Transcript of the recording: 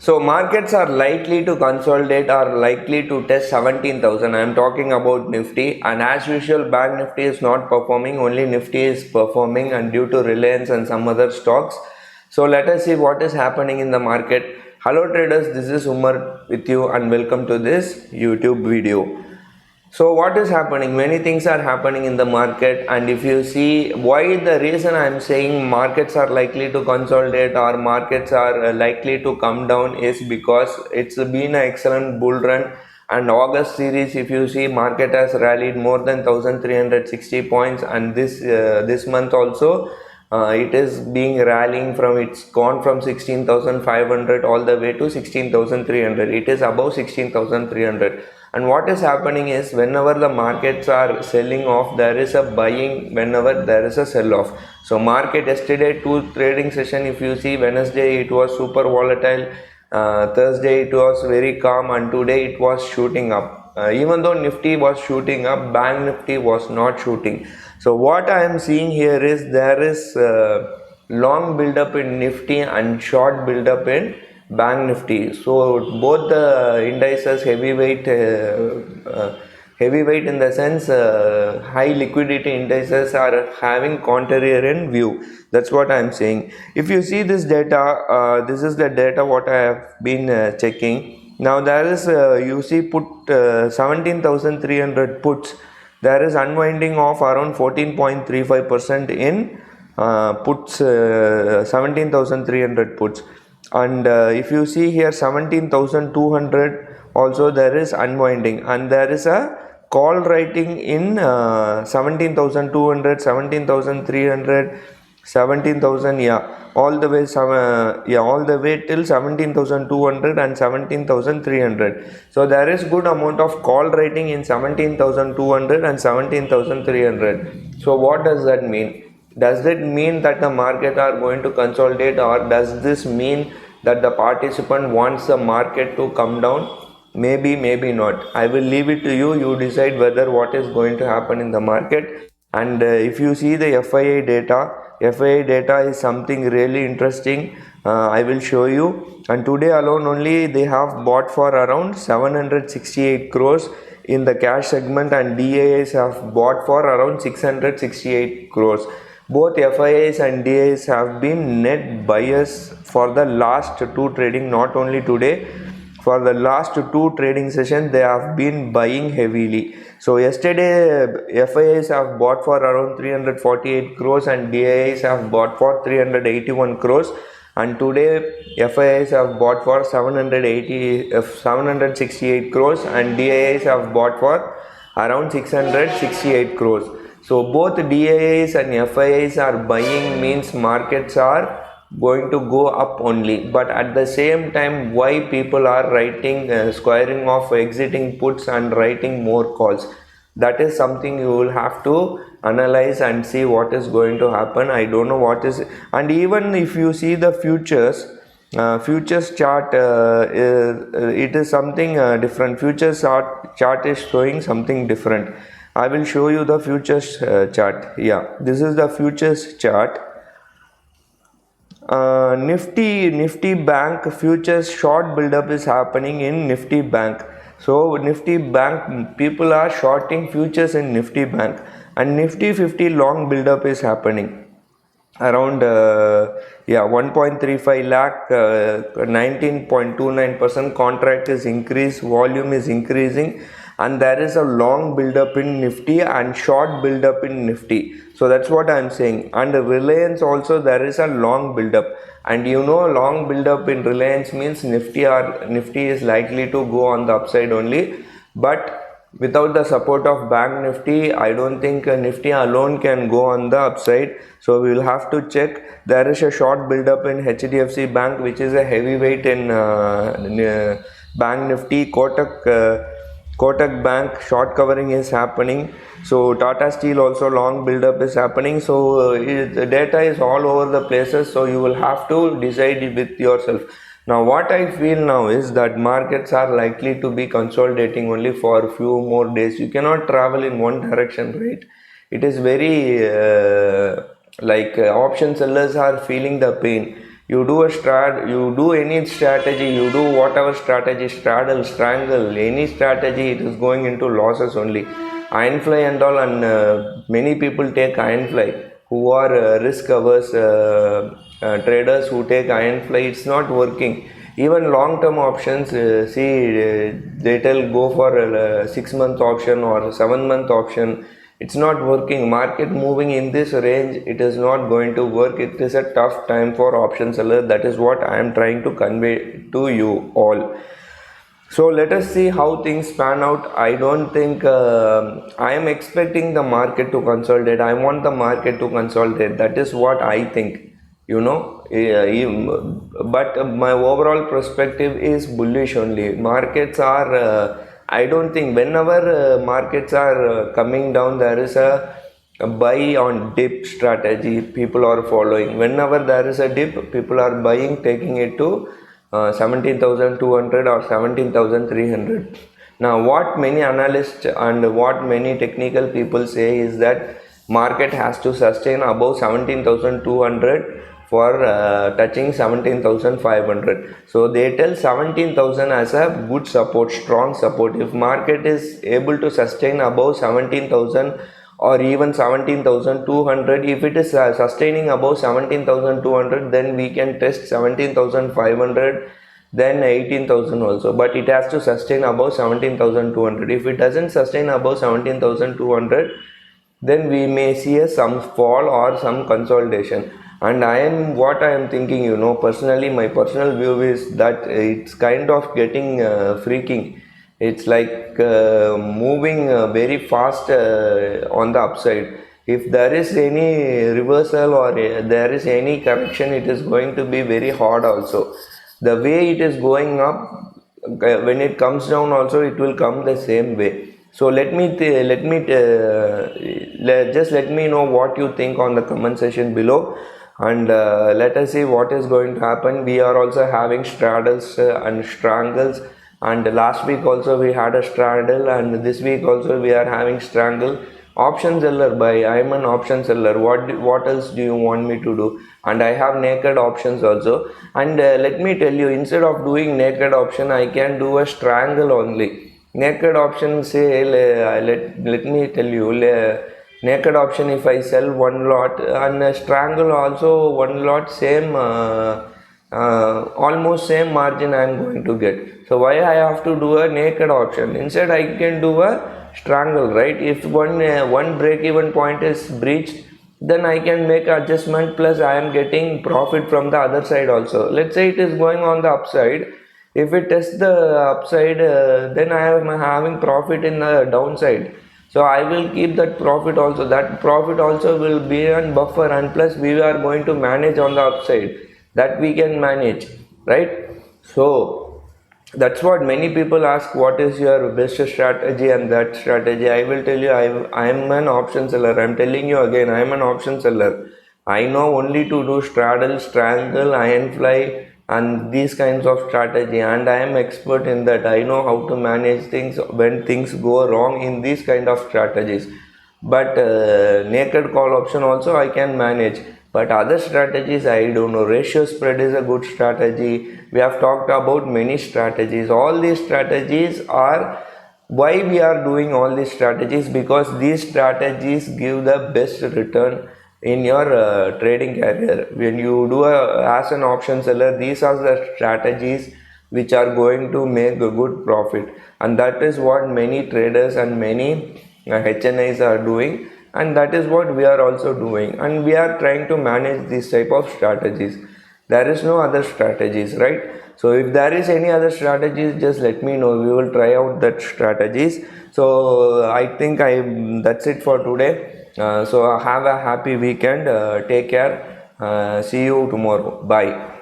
So markets are likely to consolidate or likely to test 17,000. I am talking about Nifty, and as usual Bank Nifty is not performing, only Nifty is performing, and due to Reliance and some other stocks. So let us see what is happening in the market. Hello traders, this is Umar with you and welcome to this YouTube video. So what is happening? Many things are happening in the market, and if you see why, the reason I am saying markets are likely to consolidate or markets are likely to come down is because it's been an excellent bull run. And August series, if you see, market has rallied more than 1360 points, and this month also it is being rallying from, it's gone from 16,500 all the way to 16,300. It is above 16,300. And what is happening is, whenever the markets are selling off, there is a buying whenever there is a sell off. So market yesterday, two trading session, if you see, Wednesday it was super volatile, Thursday it was very calm, and today it was shooting up. Even though Nifty was shooting up, Bank Nifty was not shooting. So what I am seeing here is, there is long build up in Nifty and short build up in Bank Nifty. So both the indices, heavyweight in the sense high liquidity indices, are having contrarian view. That's what I am saying. If you see this data, this is the data what I have been checking. Now there is you see put 17,300 puts. There is unwinding of around 14.35% in puts, 17,300 puts. And if you see here 17,200 also there is unwinding, and there is a call writing in 17,200, 17,300, 17,000, all the way all the way till 17,200 and 17,300. So there is good amount of call writing in 17,200 and 17,300. So what does that mean? Does that mean that the market are going to consolidate, or does this mean that the participant wants the market to come down? Maybe, maybe not. I will leave it to you. You decide whether what is going to happen in the market. And if you see the FII data is something really interesting. I will show you. And today alone only they have bought for around 768 crores in the cash segment, and DAIs have bought for around 668 crores. Both FIIs and DAIs have been net buyers for the last two trading, not only today. For the last two trading sessions, they have been buying heavily. So yesterday, FIIs have bought for around 348 crores and DAIs have bought for 381 crores. And today, FIIs have bought for 768 crores and DAIs have bought for around 668 crores. So both DAIs and FIIs are buying, means markets are going to go up only. But at the same time, why people are writing, squaring off exiting puts and writing more calls? That is something you will have to analyze and see what is going to happen. I don't know what is. And even if you see the futures chart, it is something different. Futures chart is showing something different. I will show you the futures chart. This is the futures chart. Nifty Bank futures short buildup is happening in Nifty Bank. So Nifty Bank, people are shorting futures in Nifty Bank, and Nifty 50 long buildup is happening around 1.35 lakh, 19.29% contract is increased, volume is increasing, and there is a long build up in Nifty and short build up in Nifty. So that's what I am saying. And Reliance also, there is a long build up, and long build up in Reliance means Nifty is likely to go on the upside only. But without the support of Bank Nifty, I don't think Nifty alone can go on the upside. So we will have to check. There is a short build up in HDFC Bank, which is a heavyweight in Bank Nifty. Kotak Bank short covering is happening. So Tata Steel also long build up is happening. So the data is all over the places. So you will have to decide with yourself. Now what I feel now is that markets are likely to be consolidating only for a few more days. You cannot travel in one direction, right? It is very option sellers are feeling the pain. You do you do any strategy, you do whatever strategy, straddle, strangle, any strategy, it is going into losses only. Iron fly and all, and many people take iron fly who are risk averse traders who take iron fly. It's not working. Even long term options, they tell go for a 6 month option or 7 month option. It's not working. Market moving in this range, it is not going to work. It is a tough time for option seller. That is what I am trying to convey to you all. So let us see how things pan out. I don't think I am expecting the market to consolidate. I want the market to consolidate. That is what I think. But my overall perspective is bullish only. Markets are. I don't think whenever markets are coming down, there is a buy on dip strategy. People are following. Whenever there is a dip, people are buying, taking it to 17,200 or 17,300. Now what many analysts and what many technical people say is that market has to sustain above 17,200 for touching 17,500. So they tell 17,000 as a good support, strong support. If market is able to sustain above 17,000 or even 17,200, if it is sustaining above 17,200, then we can test 17,500, then 18,000 also, but it has to sustain above 17,200. If it doesn't sustain above 17,200, then we may see some fall or some consolidation. And I am thinking, personally, my personal view is that it's kind of getting freaking. It's like moving very fast on the upside. If there is any reversal or there is any correction, it is going to be very hard also. The way it is going up, when it comes down also, it will come the same way. So let me just let me know what you think on the comment section below, and let us see what is going to happen. We are also having straddles and strangles, and last week also we had a straddle, and this week also we are having strangle. Option seller buy. I am an option seller. What else do you want me to do? And I have naked options also. And let me tell you, instead of doing naked option, I can do a strangle only. Naked option, say let me tell you, naked option, if I sell one lot, and strangle also one lot, same almost same margin I am going to get. So why I have to do a naked option? Instead I can do a strangle, right? If one break even point is breached, then I can make adjustment, plus I am getting profit from the other side also. Let's say it is going on the upside. If it tests the upside, then I am having profit in the downside. So I will keep that profit also. That profit also will be on buffer, and plus we are going to manage on the upside. That we can manage, right? So that's what many people ask, what is your best strategy and that strategy. I will tell you, I am an option seller. I am telling you again, I am an option seller. I know only to do straddle, strangle, iron fly and these kinds of strategy, and I am expert in that. I know how to manage things when things go wrong in these kind of strategies. But naked call option also I can manage, but other strategies I don't know. Ratio spread is a good strategy. We have talked about many strategies. All these strategies are, why we are doing all these strategies, because these strategies give the best return in your trading career. When you do as an option seller, these are the strategies which are going to make a good profit, and that is what many traders and many HNIs are doing, and that is what we are also doing, and we are trying to manage these type of strategies. There is no other strategies, right? So if there is any other strategies, just let me know. We will try out that strategies. So I think that's it for today. So have a happy weekend. Take care. See you tomorrow. Bye.